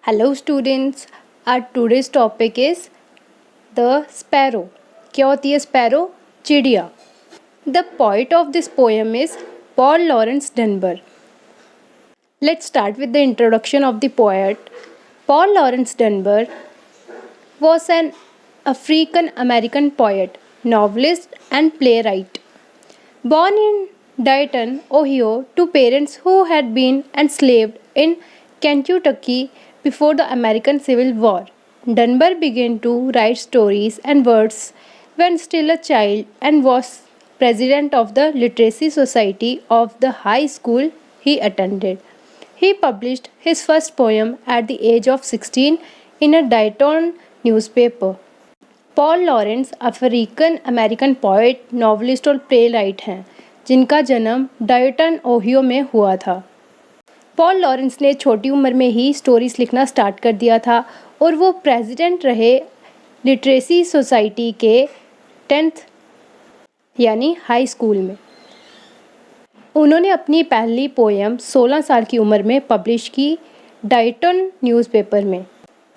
Hello students, our today's topic is the sparrow. क्या होती है sparrow? चिड़िया. The poet of this poem is Paul Laurence Dunbar. Let's start with the introduction of the poet. Paul Laurence Dunbar was an African American poet, novelist and playwright. Born in Dayton, Ohio, to parents who had been enslaved in Kentucky before the American Civil War, Dunbar began to write stories and verse when still a child and was president of the Literacy Society of the high school he attended. He published his first poem at the age of 16 in a Dayton newspaper. Paul Lawrence African American poet, novelist और play right हैं जिनका जन्म डायटन Ohio में हुआ था। Paul Lawrence ने छोटी उम्र में ही स्टोरीज लिखना स्टार्ट कर दिया था और वो प्रेसिडेंट रहे लिटरेसी सोसाइटी के 10th यानी हाई स्कूल में। उन्होंने अपनी पहली पोएम 16 साल की उम्र में पब्लिश की डायटन न्यूज़पेपर में।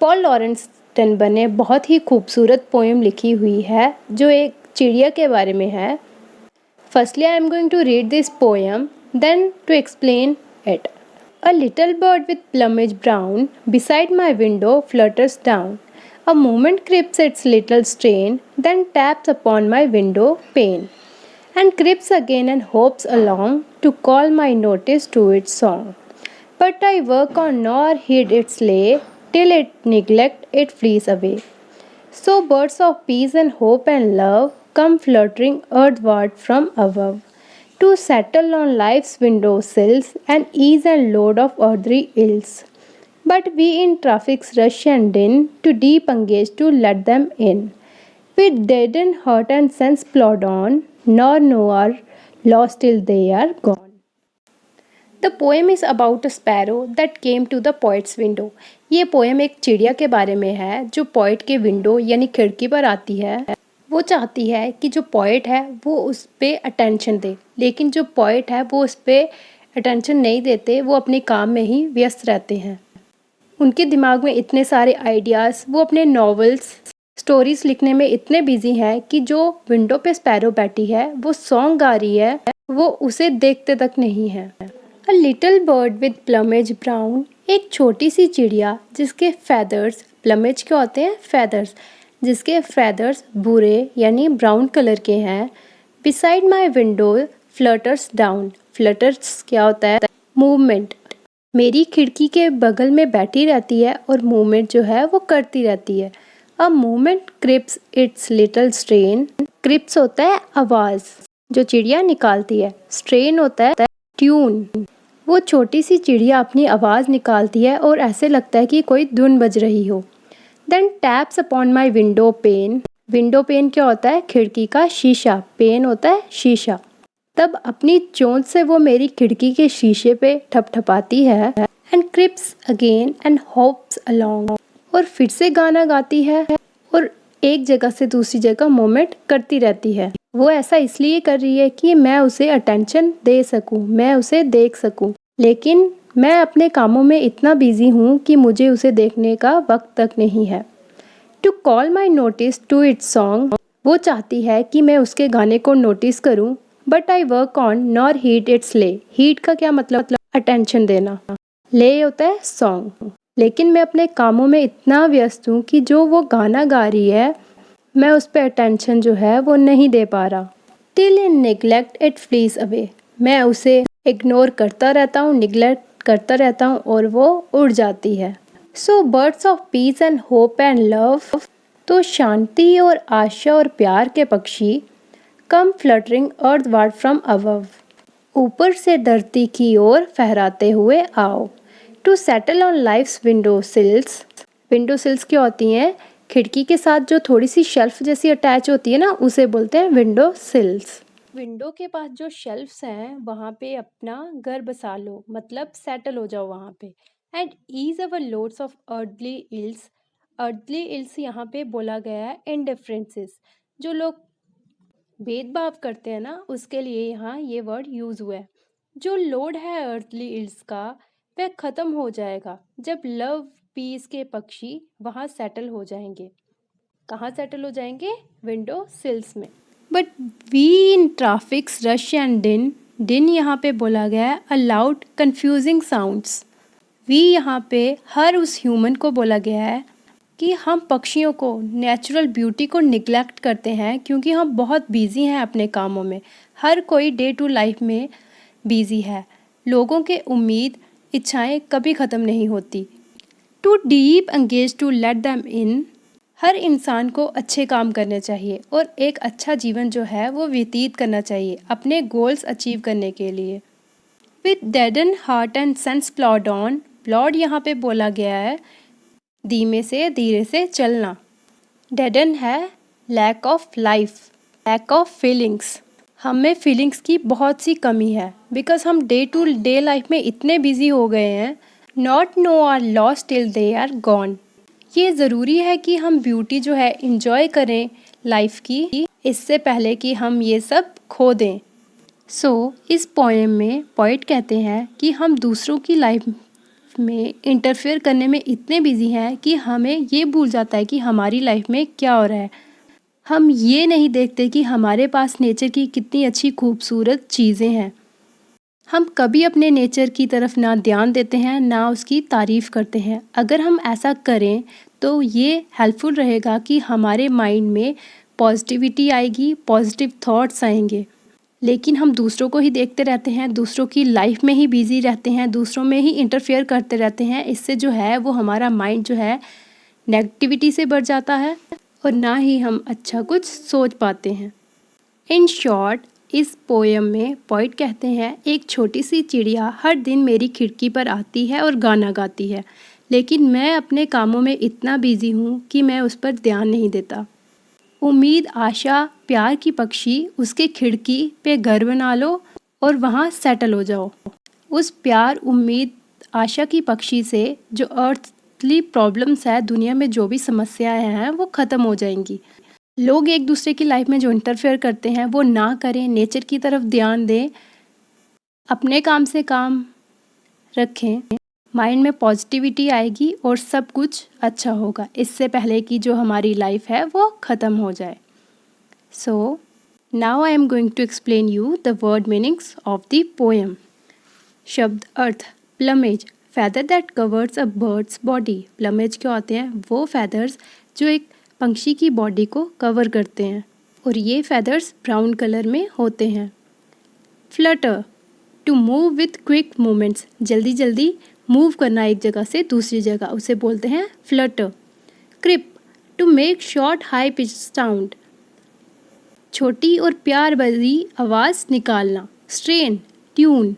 पॉल लॉरेंस डनबर ने बहुत ही खूबसूरत पोएम लिखी हुई है जो एक चिड़िया के बारे में है। Firstly I am going to read this poem, then to explain it. A little bird with plumage brown beside my window flutters down. A moment creeps its little strain, then taps upon my window pane, and creeps again and hops along to call my notice to its song. But I work on nor heed its lay, till it neglect it flees away. So birds of peace and hope and love come fluttering earthward from above, to settle on life's window sills and ease and load of earthly ills. But we in traffic's rush and din too deep engaged to let them in. We deaden heart and sense plod on, nor know our loss till they are gone. The poem is about a sparrow that came to the poet's window. ये poem एक चिड़िया के बारे में है जो poet के window यानी खिड़की पर आती है। वो चाहती है कि जो पोएट है वो उस पर अटेंशन दे, लेकिन जो पोएट है वो उस पर अटेंशन नहीं देते, वो अपने काम में ही व्यस्त रहते हैं। उनके दिमाग में इतने सारे आइडियाज़, वो अपने नॉवेल्स स्टोरीज लिखने में इतने बिजी हैं कि जो विंडो पे स्पैरो बैठी है वो सॉन्ग गा रही है, वो उसे देखते तक नहीं है। अ little bird with plumage brown, एक छोटी सी चिड़िया जिसके फेदर्स, प्लमेज क्या होते हैं? फेदर्स, जिसके फेदर्स भूरे यानी ब्राउन कलर के हैं। बिसाइड माई विंडो फ्लटर्स डाउन, फ्लटर्स क्या होता है? मूवमेंट। मेरी खिड़की के बगल में बैठी रहती है और मूवमेंट जो है वो करती रहती है। A movement chirps its little strain, chirps होता है आवाज़ जो चिड़िया निकालती है, स्ट्रेन होता है ट्यून। वो छोटी सी चिड़िया अपनी आवाज़ निकालती है और ऐसे लगता है कि कोई धुन बज रही हो। Then taps upon my window pane, window pane क्या होता है? खिड़की का शीशा, पेन होता है शीशा। तब अपनी चोंच से वो मेरी खिड़की के शीशे पे ठपठपाती है। And chirps again and hops along, और फिर से गाना गाती है और एक जगह से दूसरी जगह मूवमेंट करती रहती है। वो ऐसा इसलिए कर रही है कि मैं उसे अटेंशन दे सकूं, मैं उसे देख सकूं, लेकिन मैं अपने कामों में इतना बिजी हूँ कि मुझे उसे देखने का वक्त तक नहीं है। To call my notice to its song, वो चाहती है कि मैं उसके गाने को नोटिस करूं। But I work on nor heat it's ले, हीट का क्या मतलब? अटेंशन देना। ले होता है सॉन्ग, लेकिन मैं अपने कामों में इतना व्यस्त हूँ कि जो वो गाना गा रही है मैं उस पर अटेंशन जो है वो नहीं दे पा रहा। Till in neglect it fleas away, मैं उसे इग्नोर करता रहता हूँ, निगलेक्ट करता रहता हूँ और वो उड़ जाती है। So birds of peace and hope and love, तो शांति और आशा और प्यार के पक्षी come fluttering earthward from above, ऊपर से धरती की ओर फहराते हुए आओ। To settle on life's window sills, window sills क्या होती हैं? खिड़की के साथ जो थोड़ी सी शेल्फ जैसी अटैच होती है ना, उसे बोलते हैं विंडो सिल्स। विंडो के पास जो शेल्फ्स हैं वहाँ पे अपना घर बसा लो, मतलब सेटल हो जाओ वहाँ पे। And ease our loads of earthly ills, earthly ills यहाँ पे बोला गया है इनडिफरेंसेस, जो लोग भेदभाव करते हैं ना उसके लिए यहाँ ये वर्ड यूज़ हुआ है। जो लोड है अर्थली इल्स का वह ख़त्म हो जाएगा जब लव पीस के पक्षी वहाँ सेटल हो जाएंगे। कहाँ सेटल हो जाएंगे? विंडो सिल्स में। But we in traffic's rush and din यहाँ पे बोला गया है a loud confusing sounds. We यहाँ पे हर उस ह्यूमन को बोला गया है कि हम पक्षियों को, नेचुरल ब्यूटी को निगलेक्ट करते हैं क्योंकि हम बहुत बिजी हैं अपने कामों में। हर कोई डे टू लाइफ में बिजी है। लोगों के उम्मीद, इच्छाएं कभी ख़त्म नहीं होती। Too deep engage to let them in. हर इंसान को अच्छे काम करने चाहिए और एक अच्छा जीवन जो है वो व्यतीत करना चाहिए अपने गोल्स अचीव करने के लिए। With deaden heart and sense plod on. Plod यहाँ पे बोला गया है धीमे से धीरे से चलना। डेडन है lack of life, lack of feelings. हम में फीलिंग्स की बहुत सी कमी है बिकॉज हम डे टू डे लाइफ में इतने बिजी हो गए हैं। Not know are lost till they are gone. ये ज़रूरी है कि हम ब्यूटी जो है इंजॉय करें लाइफ की, इससे पहले कि हम ये सब खो दें। सो इस पोएम में पोइट कहते हैं कि हम दूसरों की लाइफ में इंटरफेयर करने में इतने बिजी हैं कि हमें ये भूल जाता है कि हमारी लाइफ में क्या हो रहा है। हम ये नहीं देखते कि हमारे पास नेचर की कितनी अच्छी खूबसूरत चीज़ें हैं। हम कभी अपने नेचर की तरफ ना ध्यान देते हैं ना उसकी तारीफ़ करते हैं। अगर हम ऐसा करें तो ये हेल्पफुल रहेगा कि हमारे माइंड में पॉजिटिविटी आएगी, पॉजिटिव थॉट्स आएंगे। लेकिन हम दूसरों को ही देखते रहते हैं, दूसरों की लाइफ में ही बिजी रहते हैं, दूसरों में ही इंटरफेयर करते रहते हैं। इससे जो है वो हमारा माइंड जो है नेगेटिविटी से भर जाता है और ना ही हम अच्छा कुछ सोच पाते हैं। इन शॉर्ट, इस पोएम में पोइट कहते हैं एक छोटी सी चिड़िया हर दिन मेरी खिड़की पर आती है और गाना गाती है, लेकिन मैं अपने कामों में इतना बिजी हूँ कि मैं उस पर ध्यान नहीं देता। उम्मीद, आशा, प्यार की पक्षी उसके खिड़की पे घर बना लो और वहाँ सेटल हो जाओ। उस प्यार, उम्मीद, आशा की पक्षी से जो अर्थली प्रॉब्लम्स है, दुनिया में जो भी समस्याएं हैं वो ख़त्म हो जाएंगी। लोग एक दूसरे की लाइफ में जो इंटरफेयर करते हैं वो ना करें, नेचर की तरफ ध्यान दें, अपने काम से काम रखें। माइंड में पॉजिटिविटी आएगी और सब कुछ अच्छा होगा, इससे पहले कि जो हमारी लाइफ है वो ख़त्म हो जाए। So now I am going to explain you the word meanings of the poem. शब्द अर्थ, plumage, feather that covers a bird's body। Plumage क्या होते हैं? वो feathers जो एक पंछी की बॉडी को कवर करते हैं और ये feathers ब्राउन कलर में होते हैं। Flutter, to move with quick movements, जल्दी जल्दी मूव करना एक जगह से दूसरी जगह, उसे बोलते हैं flutter. Chirp, to make short high pitch sound, छोटी और प्यार भरी आवाज़ निकालना। Strain, tune.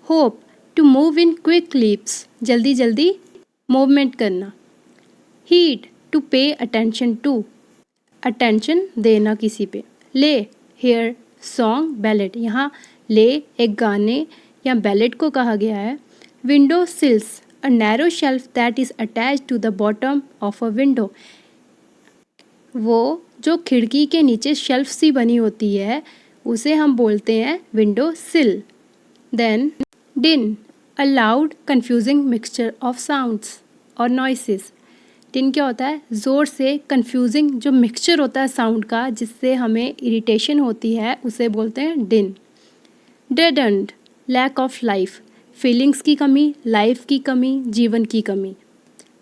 Hop, to move in quick leaps, जल्दी जल्दी मूवमेंट करना। Heed, to pay attention to, attention देना किसी पे। ले, हेयर, सॉन्ग, बैलेड, यहाँ ले एक गाने या बैलेड को कहा गया है। Window sills, a narrow shelf that is attach to the bottom of a window, वो जो खिड़की के नीचे शेल्फ सी बनी होती है उसे हम बोलते हैं विंडो सिल। देन दिन, अ loud confusing mixture of sounds और नॉइसेस। दिन क्या होता है? ज़ोर से कन्फ्यूजिंग जो मिक्सचर होता है साउंड का जिससे हमें इरिटेशन होती है उसे बोलते हैं दिन। Dead end, lack of life, feelings की कमी, लाइफ की कमी, जीवन की कमी।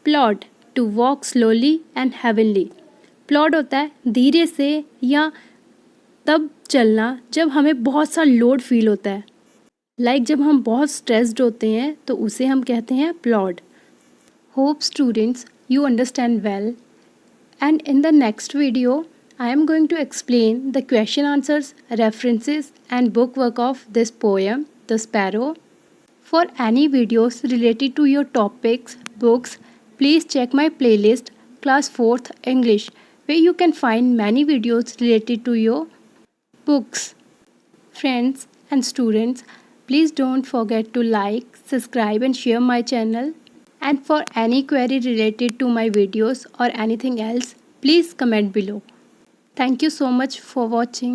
Plod, to walk slowly and heavenly. Plod होता है धीरे से या तब चलना जब हमें बहुत सा लोड फील होता है, लाइक जब हम बहुत स्ट्रेस्ड होते हैं तो उसे हम कहते हैं ploughed. Hope students you understand well, and in the next video I am going to explain the question answers, references and book work of this poem The Sparrow. For any videos related to your topics, books, please check my playlist Class 4th English, where you can find many videos related to your books. Friends and students, please don't forget to like, subscribe and share my channel. And for any query related to my videos or anything else, please comment below. Thank you so much for watching.